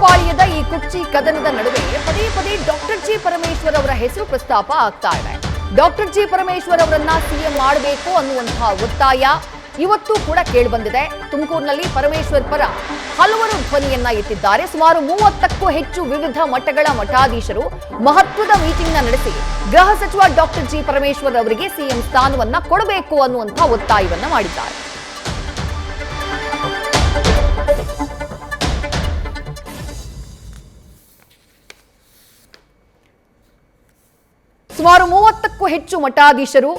ಪಾಳ್ಯದ ಈ ಕುರ್ಚಿ ಕದನದ ನಡುವೆ ಪದೇ ಪದೇ ಡಾಕ್ಟರ್ ಜಿ ಪರಮೇಶ್ವರ್ ಅವರ ಹೆಸರು ಪ್ರಸ್ತಾಪ ಆಗ್ತಾ ಇದೆ. ಡಾಕ್ಟರ್ ಜಿ ಪರಮೇಶ್ವರ್ ಅವರನ್ನ ಸಿಎಂ ಮಾಡಬೇಕು ಅನ್ನುವಂತಹ ಒತ್ತಾಯ ಇವತ್ತು ಕೂಡ ಕೇಳಿಬಂದಿದೆ. ತುಮಕೂರಿನಲ್ಲಿ ಪರಮೇಶ್ವರ್ ಪರ ಹಲವರು ಧ್ವನಿಯನ್ನ ಎತ್ತಿದ್ದಾರೆ. ಸುಮಾರು 30ಕ್ಕೂ ಹೆಚ್ಚು ವಿವಿಧ ಮಠಗಳ ಮಠಾಧೀಶರು ಮಹತ್ವದ ಮೀಟಿಂಗ್ ನಡೆಸಿ ಗೃಹ ಸಚಿವ ಡಾಕ್ಟರ್ ಜಿ ಪರಮೇಶ್ವರ್ ಅವರಿಗೆ ಸಿಎಂ ಸ್ಥಾನವನ್ನ ಕೊಡಬೇಕು ಅನ್ನುವಂತಹ ಒತ್ತಾಯವನ್ನ ಮಾಡಿದ್ದಾರೆ. ಸುಮಾರು 30ಕ್ಕೂ ಹೆಚ್ಚು ಮಠಾಧೀಶರು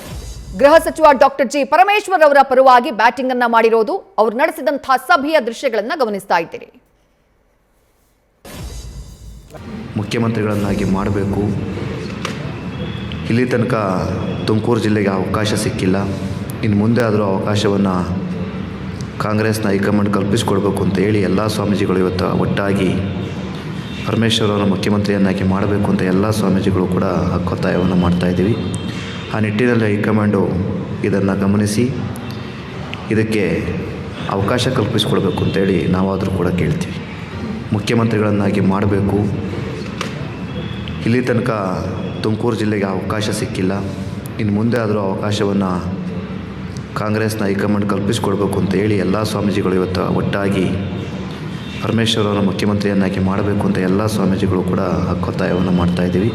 ಗೃಹ ಸಚಿವ ಡಾಕ್ಟರ್ ಜಿ ಪರಮೇಶ್ವರ್ ಅವರ ಪರವಾಗಿ ಬ್ಯಾಟಿಂಗ್ ಅನ್ನ ಮಾಡಿರೋದು, ಅವರು ನಡೆಸಿದಂತಹ ಸಭೆಯ ದೃಶ್ಯಗಳನ್ನ ಗಮನಿಸ್ತಾ ಇದ್ದೀರಿ. ಮುಖ್ಯಮಂತ್ರಿಗಳನ್ನಾಗಿ ಮಾಡಬೇಕು. ಇಲ್ಲಿ ತನಕ ತುಮಕೂರು ಜಿಲ್ಲೆಗೆ ಅವಕಾಶ ಸಿಕ್ಕಿಲ್ಲ. ಇನ್ನು ಮುಂದೆ ಆದರೂ ಅವಕಾಶವನ್ನು ಕಾಂಗ್ರೆಸ್ನ ಹೈಕಮಾಂಡ್ ಕಲ್ಪಿಸಿಕೊಡ್ಬೇಕು ಅಂತ ಹೇಳಿ ಎಲ್ಲ ಸ್ವಾಮೀಜಿಗಳು ಇವತ್ತು ಒಟ್ಟಾಗಿ ಪರಮೇಶ್ವರ್ ಅವರ ಮುಖ್ಯಮಂತ್ರಿಯನ್ನಾಗಿ ಮಾಡಬೇಕು ಅಂತ ಎಲ್ಲ ಸ್ವಾಮೀಜಿಗಳು ಕೂಡ ಹಕ್ಕೊತ್ತಾಯವನ್ನು ಮಾಡ್ತಾಯಿದ್ದೀವಿ. ಆ ನಿಟ್ಟಿನಲ್ಲಿ ಹೈಕಮಾಂಡು ಇದನ್ನು ಗಮನಿಸಿ ಇದಕ್ಕೆ ಅವಕಾಶ ಕಲ್ಪಿಸಿಕೊಡ್ಬೇಕು ಅಂತೇಳಿ ನಾವಾದರೂ ಕೂಡ ಕೇಳ್ತೀವಿ. ಮುಖ್ಯಮಂತ್ರಿಗಳನ್ನಾಗಿ ಮಾಡಬೇಕು. ಇಲ್ಲಿ ತನಕ ತುಮಕೂರು ಜಿಲ್ಲೆಗೆ ಅವಕಾಶ ಸಿಕ್ಕಿಲ್ಲ. ಇನ್ನು ಮುಂದೆ ಆದರೂ ಅವಕಾಶವನ್ನು ಕಾಂಗ್ರೆಸ್ನ ಹೈಕಮಾಂಡ್ ಕಲ್ಪಿಸಿಕೊಡ್ಬೇಕು ಅಂತ ಹೇಳಿ ಎಲ್ಲ ಸ್ವಾಮೀಜಿಗಳು ಇವತ್ತು ಒಟ್ಟಾಗಿ ಪರಮೇಶ್ವರ್ ಅವರ ಮುಖ್ಯಮಂತ್ರಿಯನ್ನಾಗಿ ಮಾಡಬೇಕು ಅಂತ ಎಲ್ಲ ಸ್ವಾಮೀಜಿಗಳು ಕೂಡ ಹಕ್ಕೊತ್ತಾಯವನ್ನು ಮಾಡ್ತಾಯಿದ್ದೀವಿ.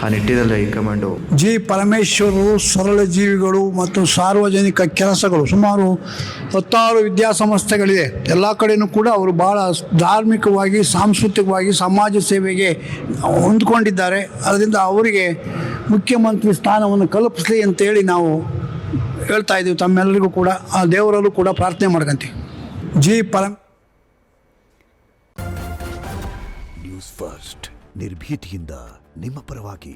ಆ ನಿಟ್ಟಿನಲ್ಲಿ ಹೈಕಮಾಂಡು ಜಿ ಪರಮೇಶ್ವರರು ಸರಳ ಜೀವಿಗಳು ಮತ್ತು ಸಾರ್ವಜನಿಕ ಕೆಲಸಗಳು ಸುಮಾರು 16 ವಿದ್ಯಾಸಂಸ್ಥೆಗಳಿದೆ. ಎಲ್ಲ ಕಡೆಯೂ ಕೂಡ ಅವರು ಭಾಳ ಧಾರ್ಮಿಕವಾಗಿ ಸಾಂಸ್ಕೃತಿಕವಾಗಿ ಸಮಾಜ ಸೇವೆಗೆ ಹೊಂದ್ಕೊಂಡಿದ್ದಾರೆ. ಅದರಿಂದ ಅವರಿಗೆ ಮುಖ್ಯಮಂತ್ರಿ ಸ್ಥಾನವನ್ನು ಕಲ್ಪಿಸಲಿ ಅಂತೇಳಿ ನಾವು ಹೇಳ್ತಾ ಇದ್ದೀವಿ. ತಮ್ಮೆಲ್ಲರಿಗೂ ಕೂಡ ಆ ದೇವರಲ್ಲೂ ಕೂಡ ಪ್ರಾರ್ಥನೆ ಮಾಡ್ಕೊಂತೀವಿ. ಜಿ ನ್ಯೂಸ್ ಫಸ್ಟ್ ನಿರ್ಭೀತಿಯಿಂದ ನಿಮ್ಮ ಪರವಾಗಿ.